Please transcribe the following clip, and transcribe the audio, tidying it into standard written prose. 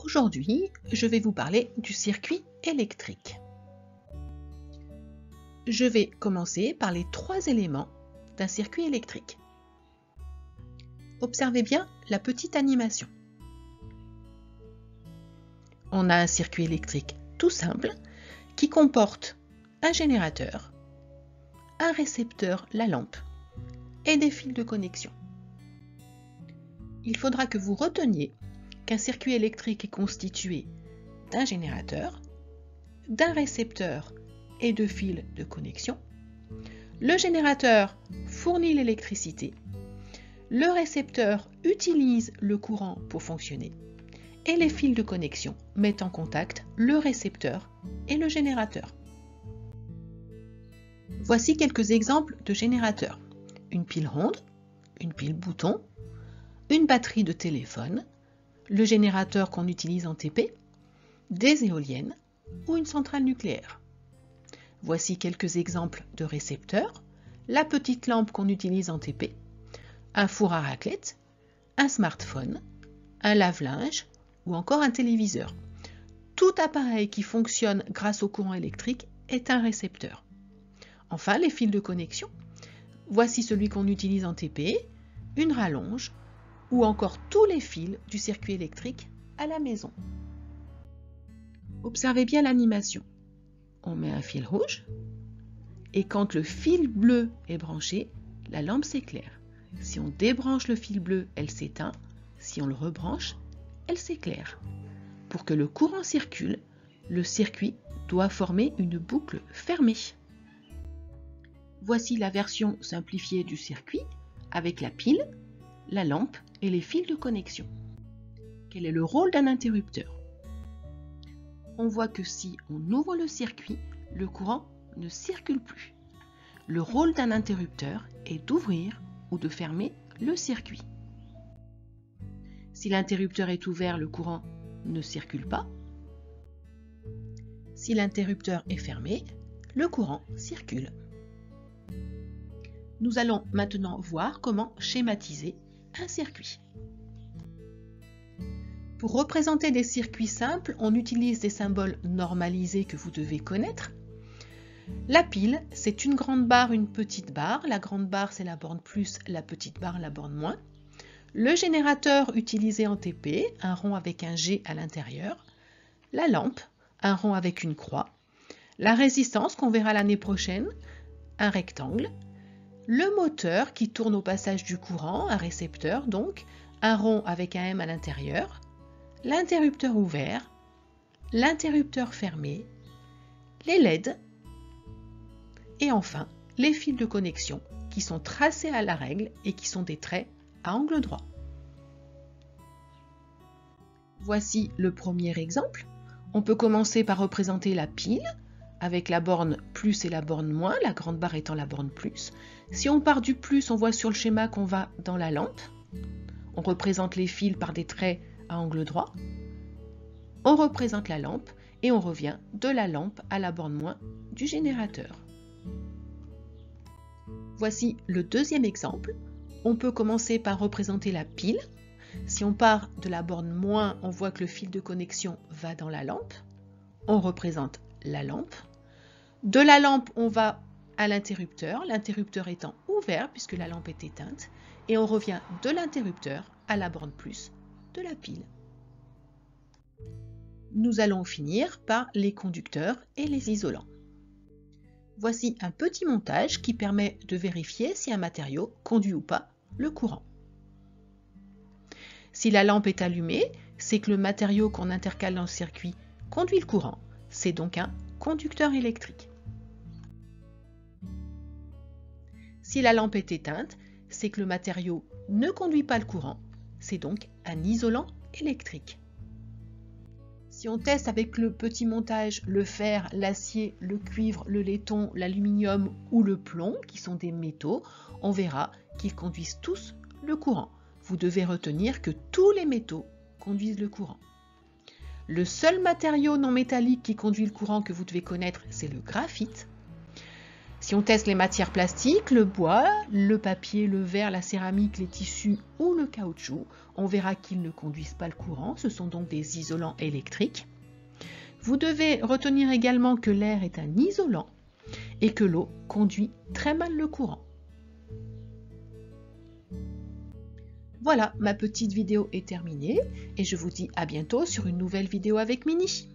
Aujourd'hui, je vais vous parler du circuit électrique. Je vais commencer par les 3 éléments d'un circuit électrique. Observez bien la petite animation. On a un circuit électrique tout simple qui comporte un générateur, un récepteur, la lampe, et des fils de connexion. Il faudra que vous reteniez qu'un circuit électrique est constitué d'un générateur, d'un récepteur et de fils de connexion. Le générateur fournit l'électricité, le récepteur utilise le courant pour fonctionner et les fils de connexion mettent en contact le récepteur et le générateur. Voici quelques exemples de générateurs. Une pile ronde, une pile bouton, une batterie de téléphone, le générateur qu'on utilise en TP, des éoliennes ou une centrale nucléaire. Voici quelques exemples de récepteurs, la petite lampe qu'on utilise en TP, un four à raclette, un smartphone, un lave-linge ou encore un téléviseur. Tout appareil qui fonctionne grâce au courant électrique est un récepteur. Enfin, les fils de connexion. Voici celui qu'on utilise en TP, une rallonge ou encore tous les fils du circuit électrique à la maison. Observez bien l'animation. On met un fil rouge et quand le fil bleu est branché, la lampe s'éclaire. Si on débranche le fil bleu, elle s'éteint. Si on le rebranche, elle s'éclaire. Pour que le courant circule, le circuit doit former une boucle fermée. Voici la version simplifiée du circuit avec la pile, la lampe et les fils de connexion. Quel est le rôle d'un interrupteur? On voit que si on ouvre le circuit, le courant ne circule plus. Le rôle d'un interrupteur est d'ouvrir ou de fermer le circuit. Si l'interrupteur est ouvert, le courant ne circule pas. Si l'interrupteur est fermé, le courant circule. Nous allons maintenant voir comment schématiser un circuit. Pour représenter des circuits simples, on utilise des symboles normalisés que vous devez connaître. La pile, c'est une grande barre, une petite barre. La grande barre, c'est la borne plus, la petite barre, la borne moins. Le générateur utilisé en TP, un rond avec un G à l'intérieur. La lampe, un rond avec une croix. La résistance qu'on verra l'année prochaine, un rectangle. Le moteur qui tourne au passage du courant, un récepteur donc, un rond avec un M à l'intérieur. L'interrupteur ouvert, l'interrupteur fermé, les LED et enfin les fils de connexion qui sont tracés à la règle et qui sont des traits à angle droit. Voici le premier exemple. On peut commencer par représenter la pile avec la borne plus et la borne moins, la grande barre étant la borne plus. Si on part du plus, on voit sur le schéma qu'on va dans la lampe. On représente les fils par des traits à angle droit. On représente la lampe et on revient de la lampe à la borne moins du générateur. Voici le deuxième exemple. On peut commencer par représenter la pile. Si on part de la borne moins, on voit que le fil de connexion va dans la lampe. On représente la lampe. De la lampe, on va à l'interrupteur étant ouvert puisque la lampe est éteinte. Et on revient de l'interrupteur à la borne plus de la pile. Nous allons finir par les conducteurs et les isolants. Voici un petit montage qui permet de vérifier si un matériau conduit ou pas le courant. Si la lampe est allumée, c'est que le matériau qu'on intercale dans le circuit conduit le courant. C'est donc un conducteur électrique. Si la lampe est éteinte, c'est que le matériau ne conduit pas le courant. C'est donc un isolant électrique. Si on teste avec le petit montage le fer, l'acier, le cuivre, le laiton, l'aluminium ou le plomb, qui sont des métaux, on verra qu'ils conduisent tous le courant. Vous devez retenir que tous les métaux conduisent le courant. Le seul matériau non métallique qui conduit le courant que vous devez connaître, c'est le graphite. Si on teste les matières plastiques, le bois, le papier, le verre, la céramique, les tissus ou le caoutchouc, on verra qu'ils ne conduisent pas le courant, ce sont donc des isolants électriques. Vous devez retenir également que l'air est un isolant et que l'eau conduit très mal le courant. Voilà, ma petite vidéo est terminée et je vous dis à bientôt sur une nouvelle vidéo avec Mini.